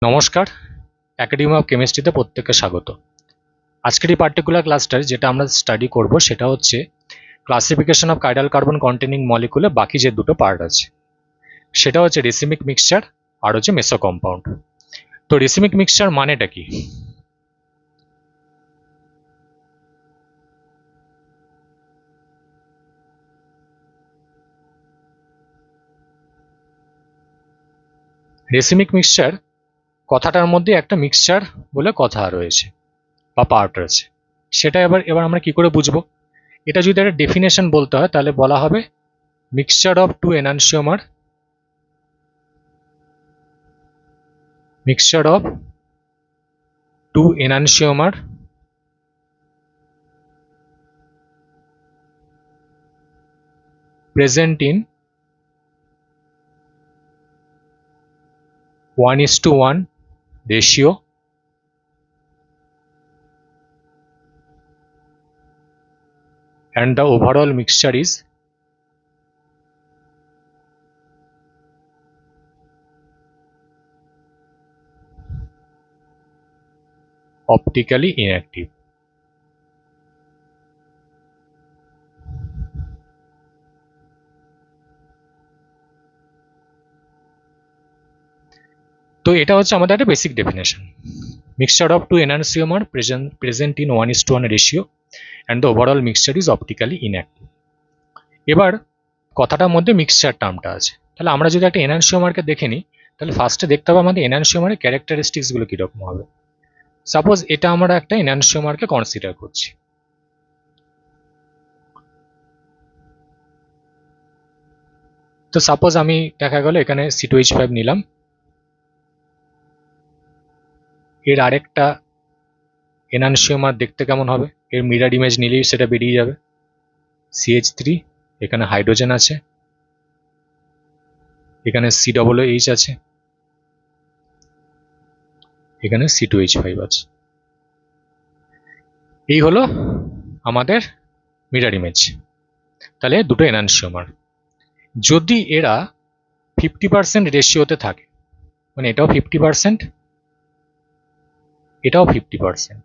নমস্কার, academy of কেমিস্ট্রিতে প্রত্যেককে স্বাগত। আজকের এই পার্টিকুলার ক্লাসটায় যেটা আমরা স্টাডি করব সেটা হচ্ছে classification of chiral carbon containing মলিকুলে বাকি যে দুটো পার্ট আছে সেটা হচ্ছে রেসিমিক মিক্সচার আর হচ্ছে মেসো কম্পাউন্ড। তো রেসিমিক মিক্সচার মানেটা কি? রেসিমিক মিক্সচার কথাটার মধ্যে একটা মিক্সচার বলে কথা রয়েছে বা পার্ট রয়েছে, সেটা এবার আমরা কি করে বুঝবো? এটা যদি একটা ডেফিনেশন বলতে হয় তাহলে বলা হবে mixture of two enantiomer present in 1:1 ratio and the overall mixture is optically inactive. তো এটা হচ্ছে আমাদের একটা basic definition. Mixture of two enantiomer present in 1:1 ratio and the overall mixture is optically inactive. এবার কথাটার মধ্যে মিক্সচার টার্মটা আছে, তাহলে আমরা যদি একটা এনানসিওমারকে দেখে নিই তাহলে ফার্স্টে দেখতে হবে আমাদের এনানসিওমারের ক্যারেক্টারিস্টিক্সগুলো কীরকম হবে। সাপোজ এটা আমরা একটা এনানসিওমারকে কনসিডার করছি। তো সাপোজ আমি দেখা গেল এখানে C2H5 নিলাম, এর আরেকটা এনানসিওমার দেখতে কেমন হবে, এর মিরর ইমেজ নিলেই সেটা বেরিয়ে যাবে। CH3, এখানে হাইড্রোজেন আছে, এখানে COOH আছে, এখানে C2H5 আছে। এই হলো আমাদের মিরর ইমেজ। তাহলে দুটো এনানসিওমার যদি এরা 50% রেশিওতে থাকে, মানে এটাও 50% এটাও 50%,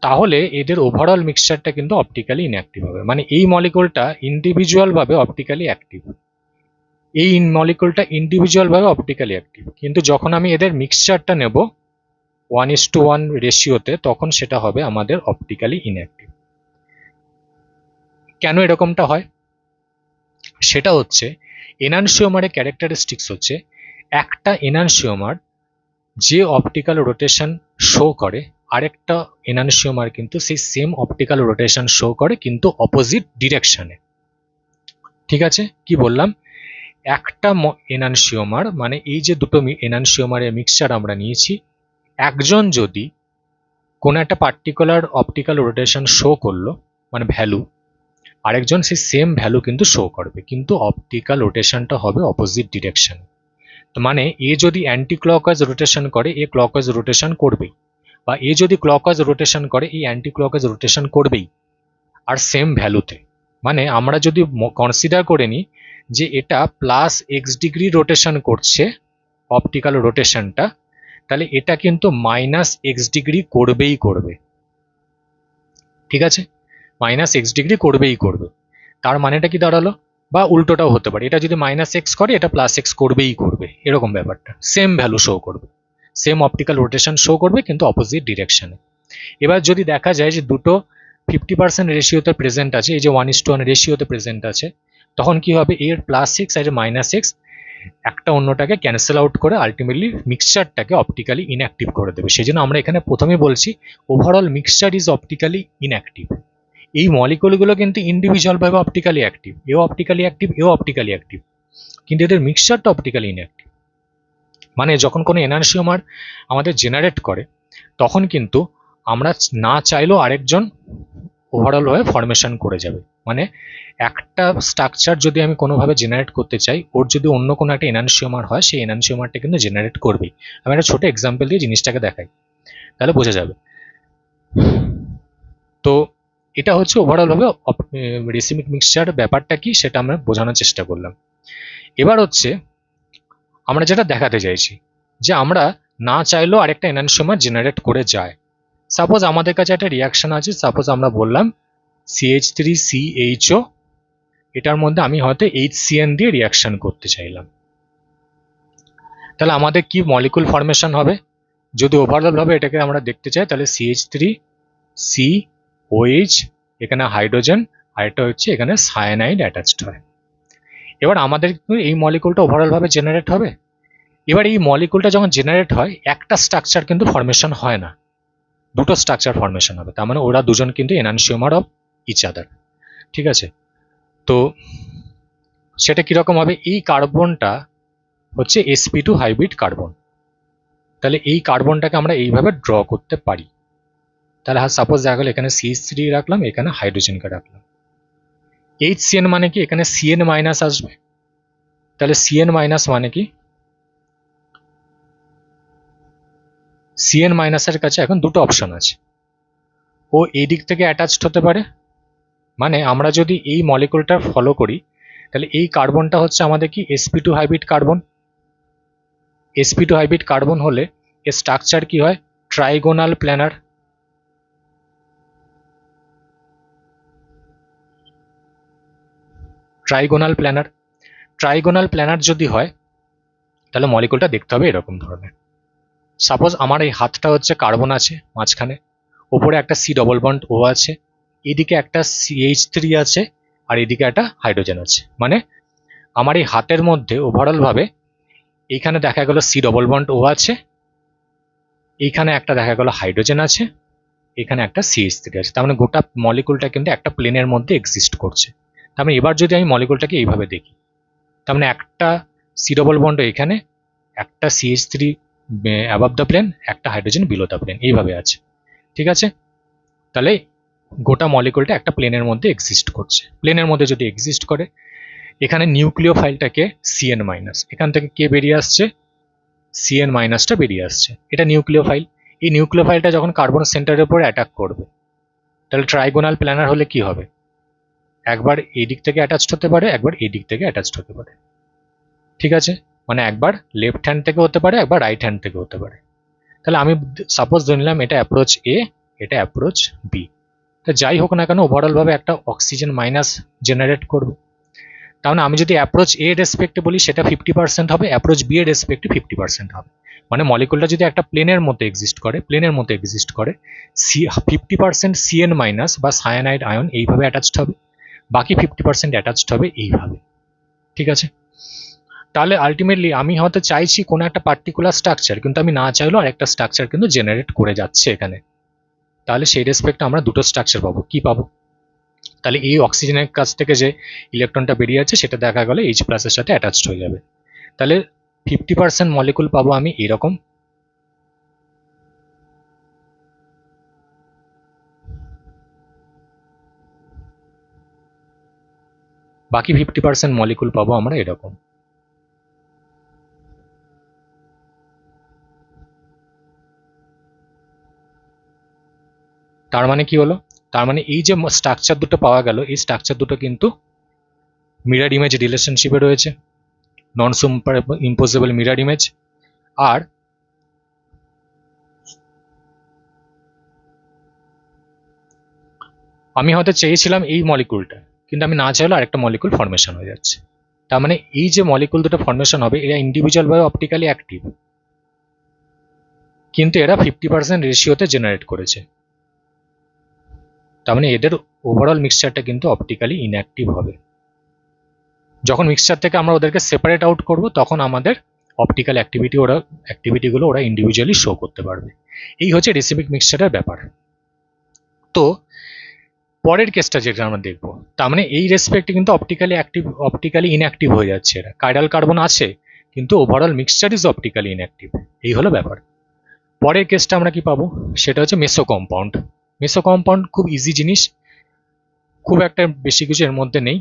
তাহলে এদের ওভারঅল মিক্সচারটা কিন্তু অপটিক্যালি ইনঅ্যাক্টিভ হবে। মানে এই মলিকুলটা ইন্ডিভিজুয়াল ভাবে অপটিক্যালি অ্যাক্টিভ, এই মলিকুলটা ইন্ডিভিজুয়াল ভাবে অপটিক্যালি অ্যাক্টিভ, কিন্তু যখন আমি এদের মিক্সচারটা নেব 1:1 রেশিওতে তখন সেটা হবে আমাদের অপটিক্যালি ইনঅ্যাক্টিভ। কেন এরকমটা হয়? সেটা হচ্ছে এনানসিওমারের ক্যারেক্টারিস্টিক্স হচ্ছে একটা এনানসিওমার যে অপটিক্যাল রোটেশন শো করে আরেকটা এনানসিওমার কিন্তু সেই সেম অপটিক্যাল রোটেশন শো করে কিন্তু অপোজিট ডিরেকশনে। ঠিক আছে, কি বললাম? একটা এনানসিওমার মানে এই যে দুটো এনানসিওমারের মিক্সচার আমরা নিয়েছি, একজন যদি কোনো একটা পার্টিকুলার অপটিক্যাল রোটেশন শো করলো মানে ভ্যালু, আরেকজন সেই সেম ভ্যালু কিন্তু শো করবে, কিন্তু অপটিক্যাল রোটেশনটা হবে অপোজিট ডিরেকশন। মানে এ যদি অ্যান্টি ক্লকওয়াইজ রোটেশন করে এ ক্লকওয়াইজ রোটেশন করবেই, বা এ যদি ক্লকওয়াইজ রোটেশন করে এই অ্যান্টি ক্লকওয়াইজ রোটেশন করবেই আর সেম ভ্যালুতে। মানে আমরা যদি কনসিডার করে নিই যে এটা +x ডিগ্রি রোটেশন করছে অপটিক্যাল রোটেশনটা, তাহলে এটা কিন্তু -x ডিগ্রি করবেই করবে। ঠিক আছে, -x ডিগ্রি করবেই করবে। তার মানেটা কি দাঁড়ালো? বা উল্টোটাও হতে পারে, এটা যদি -x করে এটা +x করবেই করবে, এরকম ব্যাপারটা। সেম ভ্যালু শো করবে, সেম অপটিক্যাল রোটেশন শো করবে কিন্তু অপোজিট ডিরেকশনে। এবার যদি দেখা যায় যে দুটো 50% রেশিওতে প্রেজেন্ট আছে, এই যে 1:1 রেশিওতে প্রেজেন্ট আছে, তখন কি হবে? এর +x আর এর -x একটা অন্যটাকে ক্যান্সেল আউট করে আলটিমেটলি মিক্সচারটাকে অপটিক্যালি ইনঅ্যাক্টিভ করে দেবে। সেই জন্য আমরা এখানে প্রথমে বলছি overall mixture is optically inactive. এই মলিকুলগুলো কিন্তু ইন্ডিভিজুয়াল ভাবে অপটিক্যালি অ্যাক্টিভ, এও অপটিক্যালি অ্যাক্টিভ এও অপটিক্যালি অ্যাক্টিভ, কিন্তু এদের মিক্সচারটা অপটিক্যালি ইনঅ্যাক্টিভ। মানে যখন কোনো এনানসিওমার আমাদের জেনারেট করে তখন কিন্তু আমরা না চাইলেও আরেকজন ওভারঅল হয়ে ফরমেশন করে যাবে। মানে একটা স্ট্রাকচার যদি আমি কোনোভাবে জেনারেট করতে চাই, ওর যদি অন্য কোনো একটা এনানসিওমার হয় সেই এনানসিওমারটা কিন্তু জেনারেট করবেই। আমি একটা ছোট এক্সাম্পল দিয়ে জিনিসটাকে দেখাই, তাহলে বোঝা যাবে। তো এটা হচ্ছে ওভারঅল ভাবে রেসিমিক মিক্সচার ব্যাপারটা কি সেটা আমরা বোঝানোর চেষ্টা করলাম। এবার হচ্ছে আমরা যেটা দেখাতে চাইছি যে আমরা না চাইলেও আরেকটা এনানসিওমার জেনারেট করে যায়। সাপোজ আমাদের কাছে একটা রিয়াকশন আছে, সাপোজ আমরা বললাম CH3CHO, এটার মধ্যে আমি হয়তো HCN দিয়ে রিয়াকশন করতে চাইলাম, তাহলে আমাদের কি মলিকুল ফরমেশন হবে? যদি ওভারঅল ভাবে এটাকে আমরা দেখতে চাই তাহলে CH3COH, এখানে হাইড্রোজেন, আর এটা হচ্ছে এখানে সায়ানাইড অ্যাটাচড হয়। এবার আমাদের এই মলিকুলটা ওভারঅল ভাবে জেনারেট হবে। এবার এই মলিকুলটা যখন জেনারেট হয় একটা স্ট্রাকচার কিন্তু ফরমেশন হয় না, দুটো স্ট্রাকচার ফরমেশন হবে। তার মানে ওরা দুজন কিন্তু এনানসিওমার অফ ইচ আদার। ঠিক আছে, তো সেটা কিরকম হবে? এই কার্বনটা হচ্ছে sp2 হাইব্রিড কার্বন, তাহলে এই কার্বনটাকে আমরা এইভাবে ড্র করতে পারি। তাহলে সাপোজ দেখা গেল এখানে CH3 রাখলাম, এখানে হাইড্রোজেনকে রাখলাম। HCN মানে কি? এখানে CN মাইনাস আসবে, তাহলে CN মাইনাস মানে কি? CN মাইনাসের কাছে এখন দুটো অপশন আছে, ও এই দিক থেকে অ্যাটাচড হতে পারে, মানে আমরা যদি এই মলিকুলটা ফলো করি তাহলে এই কার্বনটা হচ্ছে আমাদের কি sp2 hybrid carbon. sp2 hybrid carbon হলে এর স্ট্রাকচার কি হয়? Trigonal planar. Trigonal planar, trigonal planar যদি হয় তাহলে মলিকুলটা দেখতে হবে এরকম ধরনের। সাপোজ আমার এই হাতটা হচ্ছে কার্বন আছে মাঝখানে, ওপরে একটা C ডবল বন্ড O আছে, এদিকে একটা CH3 আছে, আর এদিকে একটা হাইড্রোজেন আছে। মানে আমার এই হাতের মধ্যে ওভারঅল ভাবে এইখানে দেখা গেল C ডবল বন্ড O আছে, এইখানে একটা দেখা গেল হাইড্রোজেন আছে, এখানে একটা CH3 আছে। তার মানে গোটা মলিকুলটা কিন্তু একটা প্লেনের মধ্যে এক্সিস্ট করছে। তার মানে এবার যদি আমি মলিকুলটাকে এইভাবে দেখি, তার মানে একটা C ডবল বন্ড এখানে, একটা CH3 অ্যাবাভ দ্য প্লেন, একটা হাইড্রোজেন বিলো দ্য প্লেন, এইভাবে আছে। ঠিক আছে, তাহলে গোটা মলিকুলটা একটা প্লেনের মধ্যে এক্সিস্ট করছে। প্লেনের মধ্যে যদি এক্সিস্ট করে, এখানে নিউক্লিও ফাইলটাকে CN মাইনাস, এখান থেকে কে বেরিয়ে আসছে? CN মাইনাসটা বেরিয়ে আসছে, এটা নিউক্লিও ফাইল। এই নিউক্লিও ফাইলটা যখন কার্বন সেন্টারের উপরে অ্যাটাক করবে, তাহলে ট্রাইগোনাল প্ল্যানার হলে কি হবে? একবার এই দিক থেকে অ্যাটাচড হতে পারে, একবার এই দিক থেকে অ্যাটাচড হতে পারে। ঠিক আছে, মানে একবার লেফট হ্যান্ড থেকে হতে পারে, একবার রাইট হ্যান্ড থেকে হতে পারে। তাহলে আমি সাপোজ ধরে নিলাম এটা অ্যাপ্রোচ A, এটা অ্যাপ্রোচ B। তা যাই হোক না কেন ওভারঅল ভাবে একটা অক্সিজেন মাইনাস জেনারেট করবে। তাহলে আমি যদি অ্যাপ্রোচ A রেসপেক্টে বলি সেটা 50% হবে, অ্যাপ্রোচ B এর রেসপেক্টে 50% হবে। মানে মলিকুলটা যদি একটা প্লেনের মধ্যে এক্সিস্ট করে, 50% CN মাইনাস বা সায়ানাইড আয়ন এইভাবে অ্যাটাচড হবে, বাকি 50% অ্যাটাচড হবে এইভাবে। ঠিক আছে, তাহলে আলটিমেটলি আমি হয়তো চাইছি কোনো একটা পার্টিকুলার স্ট্রাকচার, কিন্তু আমি না চাইলেও আরেকটা স্ট্রাকচার কিন্তু জেনারেট করে যাচ্ছে এখানে। তাহলে সেই রেসপেক্টে আমরা দুটো স্ট্রাকচার পাবো। কি পাবো? তাহলে এই অক্সিজেনের কাছ থেকে যে ইলেকট্রনটা বেরিয়ে আছে সেটা দেখা গেল H প্লাসের সাথে অ্যাটাচড হয়ে যাবে। তাহলে 50% মলিকুল পাবো আমি এরকম, বাকি 50% মলিকুল পাবো আমরা এরকম। তার মানে কি হলো? তার মানে এই যে স্ট্রাকচার দুটো পাওয়া গেল, এই স্ট্রাকচার দুটো কিন্তু মিরর ইমেজ রিলেশনশিপে রয়েছে, non superimposable mirror image. আর আমি হয়তো চেয়েছিলাম এই মলিকুলটা, কিন্তু আমি না চাইলেও আরেকটা মলিকুল ফর্মেশন হয়ে যাচ্ছে। তার মানে এই যে মলিকুল দুটো ফর্মেশন হবে এরা ইন্ডিভিজুয়াল ভাবে অপটিক্যালি অ্যাক্টিভ, কিন্তু এরা 50% রেশিওতে জেনারেট করেছে। তার মানে এদের ওভারঅল মিক্সচারটা কিন্তু অপটিক্যালি ইনঅ্যাক্টিভ হবে। যখন মিক্সচার থেকে আমরা ওদেরকে সেপারেট আউট করব তখন আমাদের অপটিক্যাল অ্যাক্টিভিটিগুলো ওরা ইন্ডিভিজুয়ালি শো করতে পারবে। এই হচ্ছে রেসিমিক মিক্সচারের ব্যাপার। তো পরের কেসটা যেটা আমরা দেখবো, তার মানে এই রেসপেক্টে কিন্তু অপটিক্যালি ইনঅ্যাক্টিভ হয়ে যাচ্ছে এরা। কাইরাল কার্বন আছে কিন্তু overall mixture is optically inactive, এই হলো ব্যাপার। পরের কেসটা আমরা কি পাবো? সেটা হচ্ছে মেসো কম্পাউন্ড। মেসো কম্পাউন্ড খুব ইজি জিনিস, খুব একটা বেশি কিছু এর মধ্যে নেই।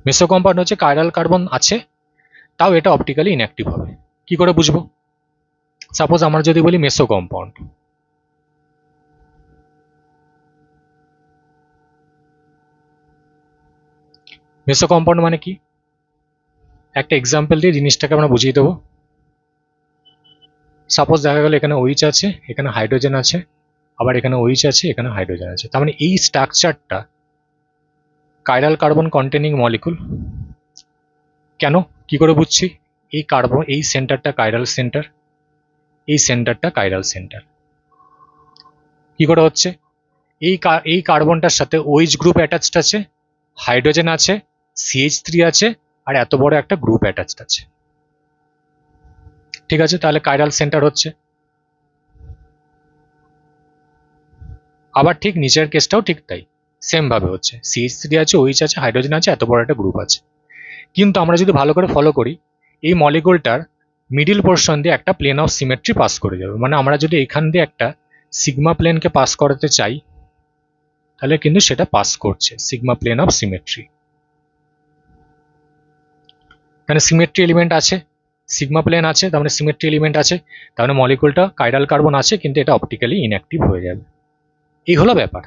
মেসো কম্পাউন্ড হচ্ছে কাইরাল কার্বন আছে, তাও এটা অপটিক্যালি ইনঅ্যাক্টিভ হবে। কি করে বুঝবো? সাপোজ আমরা যদি বলি মেসো কম্পাউন্ড, মেসো কম্পাউন্ড মানে কি? একটা এক্সাম্পল দিয়ে জিনিসটাকে আমরা বুঝিয়ে দেবো। সাপোজ দেখা গেল এখানে OH আছে, এখানে হাইড্রোজেন আছে, আবার এখানে OH আছে, এখানে হাইড্রোজেন আছে। তার মানে এই স্ট্রাকচারটা কাইরাল কার্বন কন্টেনিং মলিকুল। কেন, কি করে বুঝছি? এই কার্বন, এই সেন্টারটা কাইরাল সেন্টার, এই সেন্টারটা কাইরাল সেন্টার। কি করে হচ্ছে? এই কার্বনটার সাথে OH গ্রুপ অ্যাটাচড আছে, হাইড্রোজেন আছে, CH3 আছে, আর এত বড় একটা গ্রুপ অ্যাটাচড আছে। ঠিক আছে, তাহলে কাইরাল সেন্টার হচ্ছে। আবার ঠিক নিচের কেসটাও ঠিক তাই, সেম ভাবে হচ্ছে। CH3 আছে, OH আছে, হাইড্রোজেন আছে, এত বড় একটা গ্রুপ আছে। কিন্তু আমরা যদি ভালো করে ফলো করি, এই মলিকুলটার মিডিল পোর্শন দিয়ে একটা প্লেন অফ সিমেট্রি পাস করে যাবে। মানে আমরা যদি এখান দিয়ে একটা সিগমা প্লেনকে পাস করাতে চাই, তাহলে কিন্তু সেটা পাস করছে সিগমা প্লেন অফ সিমেট্রি। মানে সিমেট্রি এলিমেন্ট আছে, সিগমা প্লেন আছে, তার মানে সিমেট্রি এলিমেন্ট আছে, তার মানে মলিকুলটা কাইরাল কার্বন আছে, কিন্তু এটা অপটিক্যালি ইনঅ্যাক্টিভ হয়ে যাবে। এই হলো ব্যাপার।